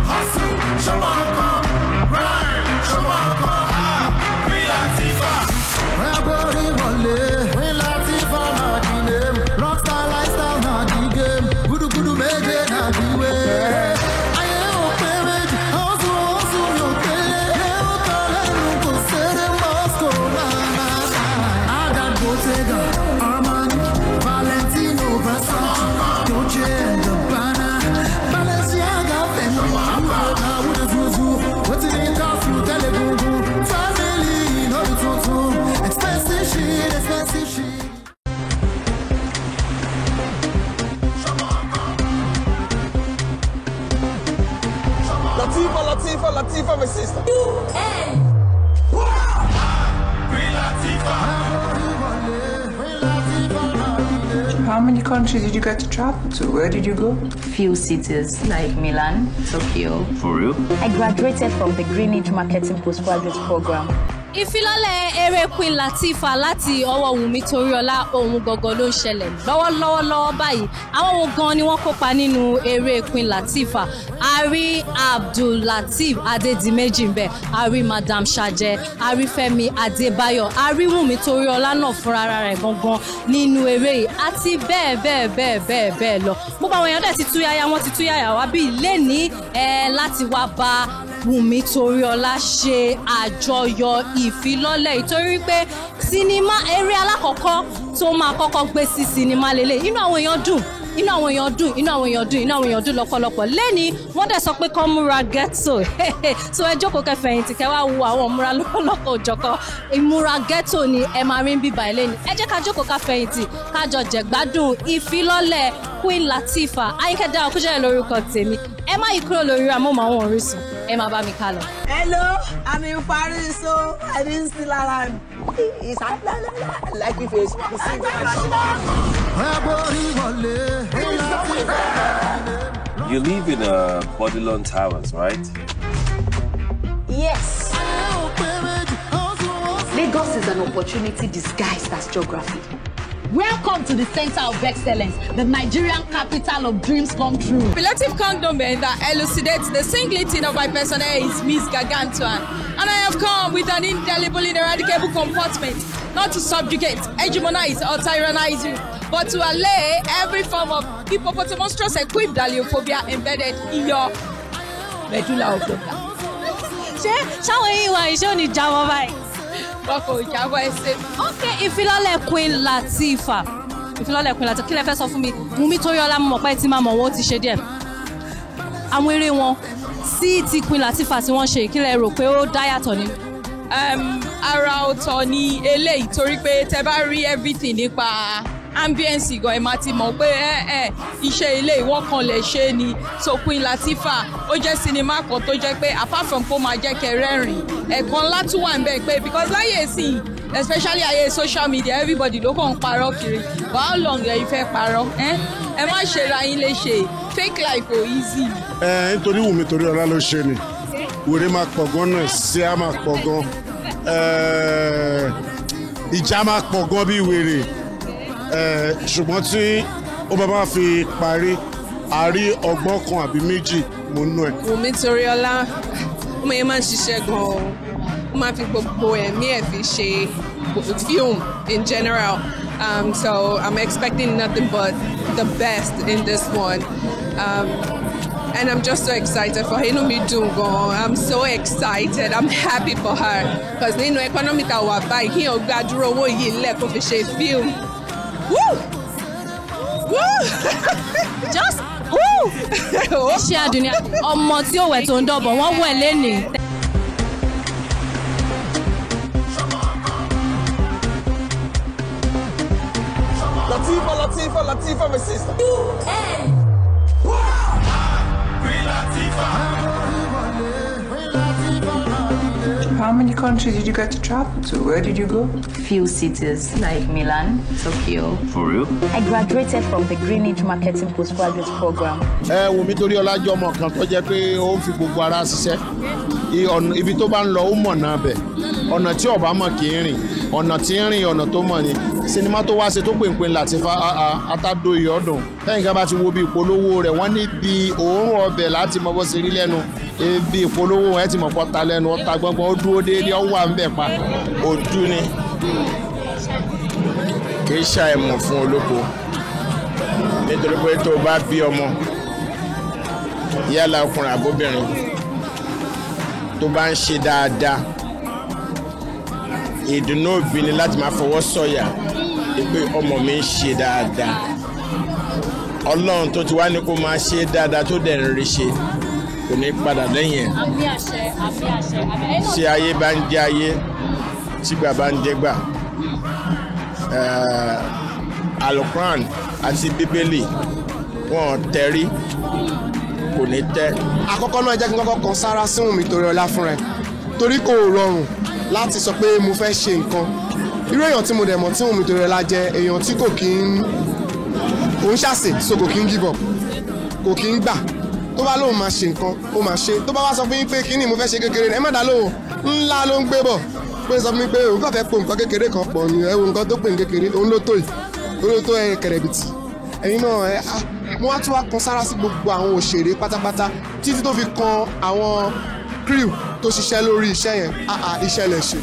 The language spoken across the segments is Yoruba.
hustle, grind, Queen Lateefah. Queen Lateefah na the name, rockstar lifestyle na the game, gudu meje na the way. Lateefah, my sister. How many countries did you get to travel to? Where did you go? Few cities like Milan, Tokyo. For real? I graduated from the Greenwich Marketing Postgraduate Program. Ìfilọ́lẹ̀ eré Queen Lateefah láti ọwọ́ Wùmí Toríọlá ohun gangan ló ń ṣẹlẹ̀ lọ́wọ́lọ́wọ́ báyìí. Àwọn wo gan ni wọ́n kópa nínú eré Queen Lateefah. A rí Abdul Lateef Adédìméjì ńbẹ̀, a rí Madam Ṣàjẹ́, a rí Fẹ́mi Adébáyọ̀, a rí Wùmí Toríọlá náà fúnra rẹ̀ gangan nínú eré yìí àti bẹ́ẹ̀ lọ. Gbogbo àwọn èèyàn dẹ̀ ti túyáyá, wọ́n ti túyáyá wá bí lẹ́ni láti wá bá Wùmí Toríọlá ṣe àjọyọ̀ ìfilọ́lẹ̀ ìtorí pé sinimá eré alákọ̀ọ́kọ́ tó máa kọ́kọ́ gbé sí sinimá lélẹ̀ inú àwọn èèyàn dùn lọ́pọ̀lọpọ̀ lẹ́ni wọ́n dẹ̀ sọ pé kọ́ múra ghetto so ẹ jókòó kẹfẹ̀yìntì kẹwàá wo àwọn múra lọ́pọ̀lọpọ̀ òjọ̀kọ̀ ìmúra ghetto ni ẹ máa rí bíbá ẹlẹ́ni ẹ jẹ́ ká jókòó káfẹ̀yìntì kájọ jẹ̀gbádùn ìfilọ́lẹ̀ Queen Lateefah Àyìnkẹ́ Dára Kújẹ́rẹ́ lórúkọ tèmi ẹ má yí kúrò lórí amóhùnmáwòrán Orísun ẹ máa bá mi ká lọ. Hello, I'm in Paris, so I didn't still around. It's like if it's You live in Bodilon Towers, right? Yes. Lagos is an opportunity disguised as geography. Welcome to the center of excellence, the Nigerian capital of dreams come true. Relative condiment that elucidates the singleton of my persona is Miss Gargantuan. And I have come with an indelible, ineradicable comportment, not to subjugate, hegemonize, or tyrannize you, but to allay every form of hippopotamonstrous equidaliophobia embedded in your medulla oblongata. Ṣáwọn yìí wà iṣẹ́ òní jáwọ́ báyìí. Bọ́kọ̀ ìjábọ̀ ẹsẹ̀. Okay, ìfilọ́lẹ̀ Queen Lateefah. Kí lẹ fẹ́ sọ fún mi? Wùmí Toríọlá mọ̀ pé tí máa mọ̀ wọ́n ti ṣe díẹ̀. Àwọn eré wọn sí ti Queen Lateefah tí wọ́n ṣe kí lẹ rò pé ó dá yàtọ̀ nínú. Ara ọ̀tọ̀ ni eléyìí torí pé tẹ bá rí everything nípa ambience gan ẹ máa ti mọ̀ pé iṣẹ́ ilé ìwọ́n kan lè ṣe ni so Queen Lateefah ó jẹ́ sinimá kan tó jẹ́ pé apart from kó máa jẹ́ kẹ́ rẹ́rìn ẹ̀kan ńlá tún wà níbẹ̀ pé because láyé sí especially ayé social media everybody ló kàn ń parọ́ kiri but how long ẹ fẹ́ parọ́ ẹ má ṣe ra yín léṣe fake life ò easy. Nítorí Wùmí Toríọlá ló ṣe ni wèrè máa pọ̀ gan náà sí á máa pọ̀ gan ìjà máa pọ̀ gan bí wèrè. Ṣùgbọ́n tí ó bá máa fi parí a rí ọgbọ́n kan àbí méjì mú nú ẹ̀. Wùmí Toríọlá ọmọ yẹn máa ń ṣiṣẹ́ gan-an ó máa fi gbogbo ẹ̀mí ẹ̀ fi ṣe film in general so I'm expecting nothing but the best in this one and I'm just so excited for her. Inú mi dùn gan-an I'm so excited I'm happy for her because nínú economic wà báyìí kí yàn gbàdúrà owó yìí ńlẹ̀ kó fi ṣe film. Woo! Woo! Just woo! Iṣẹ́ àdùnní ọmọ tí ó wẹ̀ tó ń dọ̀bọ̀ wọ́n wẹ̀ lẹ́nìí. Lateefah, my sister. How many countries did you get to travel to? Where did you go? Few cities like Milan, Tokyo. For real? I graduated from the Greenwich Marketing Postgraduate Program. Wùmí Toríọlá jẹ́ ọmọ kan tó jẹ́ pé ó ń fi gbogbo ara ṣiṣẹ́ ibi tó bá ń lọ ó mọ̀ náà bẹ̀ ọ̀nà tí ọba mọ̀ kì í rìn ọ̀nà tí ń rìn ọ̀nà tó mọ̀ ni sinimá tó wá ṣe tó pè ń pè Lateefah atado ìyọ́dún lẹ́yìn ká bá ti wo bí ìpolówó rẹ̀ wọ́n ní bí òórùn ọbẹ̀ láti mọ bó ṣe rí lẹ́nu bí ìpolówó ẹ̀ ti mọ̀ pọ̀ ta lẹ́nu ọ̀ta gbọ́ngbọ́n ó dúró déédéé ó wà ń bẹ̀ pa òdu ni kì í ṣàìmọ̀ fún olóko nítorí pé tó bá bí ọmọ yálà ọkùnrin àbóbìnrin tó bá ń ṣe dáadáa ìdùnnú òbí ni láti máa fọwọ́ sọ̀yà pé ọmọ mi ń ṣe dáadáa ọlọ́run tó ti wá ní kó máa ṣe dáadáa tó dẹ̀ ń rí ṣe kò ní padà lẹ́yìn ẹ̀. àmì àṣẹ àmì àṣẹ àmì àṣẹ. ṣé ayé bá ń jẹ́ ayé tígbà bá ń jẹ́ gbà alukuran àti bíbélì wọn tẹrí kò ní tẹ́. àkọ́kọ́ náà jẹ́ kí n kọ́kọ́ kan sára sí Wùnmí Toríọlá fún rẹ̀ torí kò rọrùn láti sọ pé mo fẹ́ ṣe nǹkan irú èèyàn tí mo dẹ̀ mọ̀ tí Wùnmí Toríọlá jẹ́ èèyàn tí kò kí ń òun ṣàṣe so kò kí ń give up kò kí ń gbà tó bá lóun máa ṣe nǹkan ó máa ṣe tó bá wá sọ fún yín pé kí ni mo fẹ́ ṣe kékeré ẹ má dá lóhùn ńlá ló ń gbé bọ̀ pé sọ fún mi pé òun kàn fẹ́ po nǹkan kékeré kan pọ̀ ní ẹ̀wọ̀n nǹkan tó pè ní kékeré òun ló tó yìí òun ló tó kẹrẹ̀bìtì ẹ̀yin náà mo wá tún wá kan sára sí gbogbo àwọn òṣèré pátápátá títí tó fi kan àwọn crew tó ṣiṣẹ́ lórí iṣẹ́ yẹn iṣẹ́ lẹ̀ ṣe.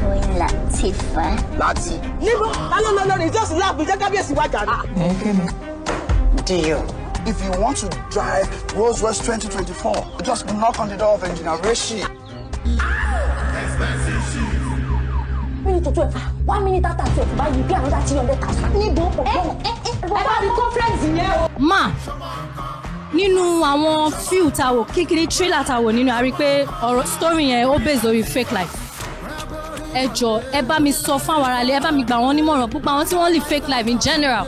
Queen Lateefah. láti. níbo lálọ́ just laugh jẹ́ kábíyèsí wájà ni. Deal. If you want to drive Rolls-Royce 2024, just knock on the door of Engineer Rishi. Minute to 12. 1 minute after 12. Buy you pay another 300,000. Níbo ọgbọ́n. Ẹ bá rí conference yẹn o. Ma nínú àwọn fíìl tá wò kékeré trailer tá wò nínú a rí pé ọ̀rọ̀ story yẹn ó based lórí fake life. Ẹ jọ̀ọ́ ẹ bá mi sọ fún àwọn aráalé ẹ bá mi gbà wọ́n nímọ̀ràn púpọ̀ àwọn tí wọ́n live fake life in general.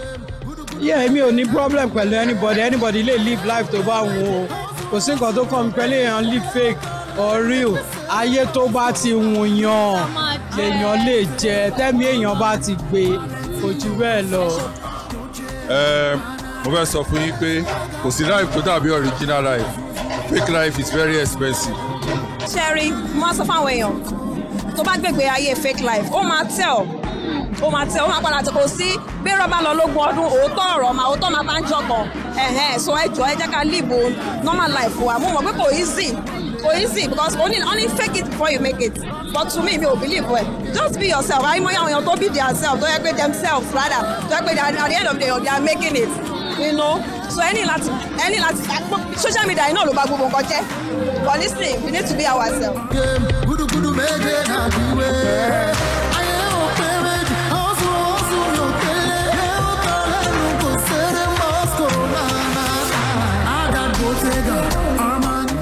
Yeah, èmi ò ní problem pẹ̀lú anybody lè live life tó bá wù ú kò sí nǹkan tó kàn mí pẹ̀lú èèyàn live fake or real ayé tó bá ti wù yàn lèèyàn lè jẹ tẹ́mi èèyàn bá ti gbé kò jù bẹ́ẹ̀ lọ. Mo fẹ́ sọ fún yín pé kò sí life tó dàbí original life fake life is very expensive. Sherry mo máa sọ fún àwọn èèyàn tó bá gbègbè ayé fake life ó máa padà tó kò sí bí rọ́bà lọ lógún ọdún òótọ́ ọ̀rọ̀ òótọ́ máa bá ń jọkọ̀ so ẹ jẹ́ ká live normal life wa mo mọ̀ pé kò easy because only fake it before you make it but to me mi ò believe well just be yourself àyìnbó àwọn èèyàn tó be themselves tó yẹ pé themselves rather tó yẹ pé at the end of the day they are making it you know so any láti social media iná ló bá gbogbo nǹkan jẹ́ but listen we need to be ourselves. Gudugudu méje náà bí wé ayé ò pé méjì ọ̀sùn yóò kéré yẹ ó tọ́ lẹ́nu kò ṣeré Moscow náà àdàgbò tẹ̀gà Armani.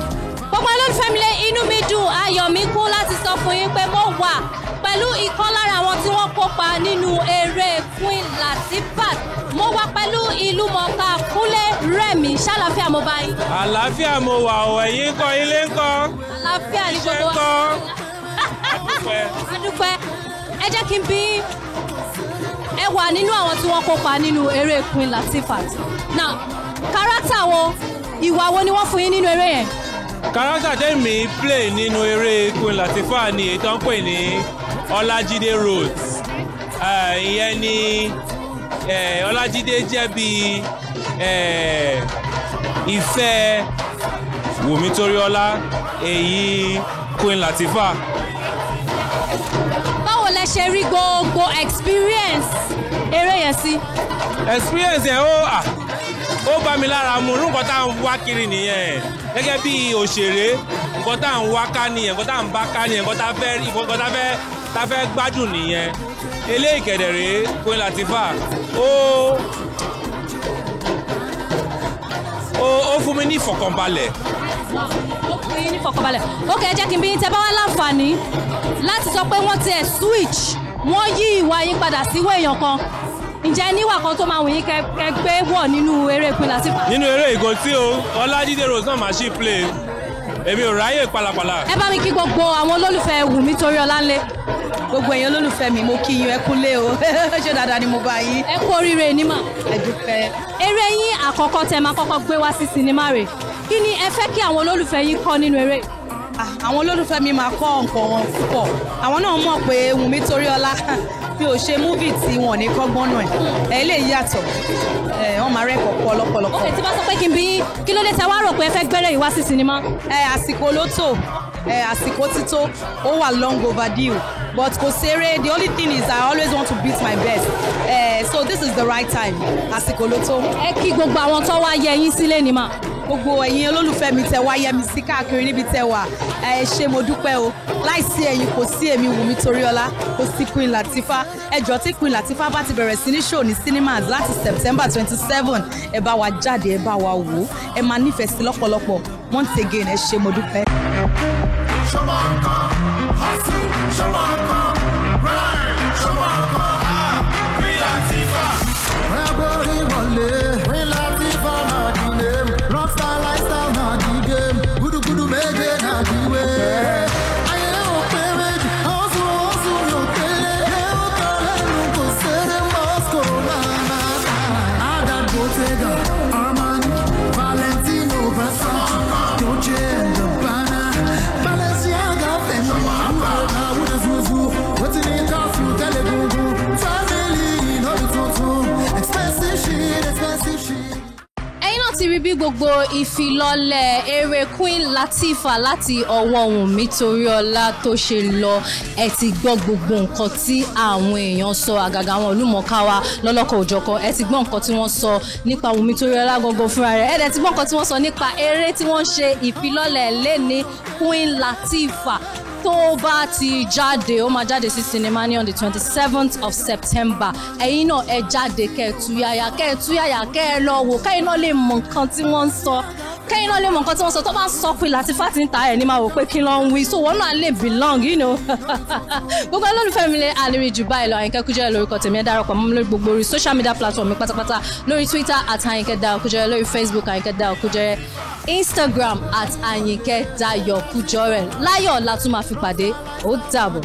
Gbogbo olólùfẹ́ mi lé inú mi dùn ayọ̀ mi kún láti sọ fún yín pé mo wà pẹ̀lú ìkan lára àwọn tí wọ́n kópa nínú eré Queen Lateefah mo wà pẹ̀lú ìlú mọ̀ọ́ká Kúnlé Rẹ̀mí ṣàlàfíà mo bá yín. àlàáfíà mo wà ọ̀ ẹ̀yin ńkọ́ ilé ńkọ́. àlàáfíà ní gbogbo wa. adúpẹ́ ẹ jẹ́ kí n bí ẹ wà nínú àwọn tí wọ́n kópa nínú eré Queen Lateefah now kárátà wo ìwà wo ni wọ́n fún yín nínú eré yẹn. kárátà tẹ́mi play nínú eré Queen Lateefah ni èyí tó ń pè ní Ọlájídé Rhodes ìyẹn ni Ọlájídé jẹ́ bí ìfẹ́ Wùnmí Toríọlá èyí Queen Lateefah. báwo lẹ ṣe rí gbogbo experience eré yẹn sí. experience yẹn ó bá mi lára mu nǹkan tá à ń wá kiri nìyẹn gẹ́gẹ́ bí òṣèré nǹkan tá à ń wá ká nìyẹn nǹkan tá à ń bá ká nìyẹn nǹkan tá fẹ́ gbádùn nìyẹn eléyìí kẹ̀dẹ̀rẹ́ Queen Lateefah ó fún mi ní ìfọ̀kànbalẹ̀. ok ẹ jẹ́ kí n bí yín tẹ́ bá wá láǹfààní láti sọ pé wọ́n ti switch wọ́n yí ìwà yín padà síwọ́ èèyàn kan ǹjẹ́ níwà kan tó máa wù yín kẹ́ gbé wọ̀ nínú eré Queen Lateefah. nínú eré ìgò tí Ọlájídé Rose náà máa ṣí play èmi ò ráyè pàlàpàlà. ẹ bá mi kí gbogbo àwọn olólùfẹ́ Wùnmí Toríọlá ńlé. gbogbo èèyàn olólùfẹ́ mi mo kí yín ẹ kúlé o ṣé dáadáa ni mo bá yín. ẹ kú oríire ní mà. ẹ dúpẹ́. eré yín àkọ́kọ́ tẹ́ máa kọ́kọ́ gbé wá sí sinimá rẹ̀ kí ni ẹ fẹ́ kí àwọn olólùfẹ́ yín kọ́ nínú eré. àwọn olólùfẹ́ mi máa kọ́ nǹkan wọn púpọ̀ àwọn náà mọ̀ pé Wùnmí Toríọlá mi ò ṣe múvì tí wọn ò ní kọ́gbọ́n náà ẹ̀ lè yàtọ̀ wọ́n máa rẹ́kọ̀ọ́ pọ̀ lọ́pọ̀lọpọ̀. ok tí bá sọ pé kí n bí kí ló dé tẹ wá rò pé ẹ fẹ́ gbẹ́rẹ́ ìwá sí sinimá. àsìkò ló tó àsìkò tító ó wà long overdue but kò ṣeré the only thing is I always want to beat my best so this is the right time àsìkò ló tó. ẹ kí gbogbo àwọn tó wá yẹ yín sílé ni mà. gbogbo ẹ̀yin olólùfẹ́ mi tẹ wá yẹ mi sí káàkiri níbi tẹ wà ẹ ṣé mo dúpẹ́ o láìsí ẹ̀yin kò sí èmi Wùnmí Toríọlá kò sí Queen Lateefah ẹjọ́ tí Queen Lateefah bá ti bẹ̀rẹ̀ sí ní show ní cinemas láti September 27 ẹ bá wa jáde ẹ bá wa wò ẹ máa nífẹ̀ẹ́ sí lọ́pọ̀lọpọ̀ once again ẹ ṣé mo dúpẹ́. ti rí bí gbogbo ìfilọ́lẹ̀ eré Queen Lateefah láti ọwọ́ Wùnmí Toríọlá tó ṣe lọ ẹ ti gbọ́ gbogbo nǹkan tí àwọn èèyàn sọ àgàgà àwọn olùmọ̀ọ́ká wa lọ́lọ́kọ̀ òjọ̀kan ẹ ti gbọ́ nǹkan tí wọ́n sọ nípa Wùnmí Toríọlá gangan fúnra rẹ̀ ẹ dẹ̀ ti gbọ́ nǹkan tí wọ́n sọ nípa eré tí wọ́n ṣe ìfilọ́lẹ̀ lẹ́ni Queen Lateefah tó bá ti jáde ó máa jáde sí sinimá ní on the 27th of September ẹ̀yin náà ẹ jáde kẹ́ẹ̀túyàyà kẹ́ẹ̀ lọ wò kẹ́yìn náà lè mọ nǹkan tí wọ́n ń sọ kẹ́yìn náà lè mọ nǹkan tí wọ́n sọ tó bá ń sọ pé Lateefah ti ń ta ẹ̀ ní máa wò pé kí ló ń wí so wọ́n náà lè belong you know gbogbo olólùfẹ́ mi lè àlèrè jù báyìí lọ Àyìnkẹ́ Kújẹ́rẹ́ lórúkọ tèmi ẹ darapọ̀ mọ́ mi lórí gbogbo orí social media platform mi pátápátá lórí Twitter @Àyìnkẹ́ Dayo Kújẹ́rẹ́ lórí Facebook Àyìnkẹ́ Dayo Kújẹ́rẹ́ Instagram @Àyìnkẹ́ Dayo Kújẹ́rẹ́ láyọ̀ la tún máa fi pàdé ó dàbọ̀.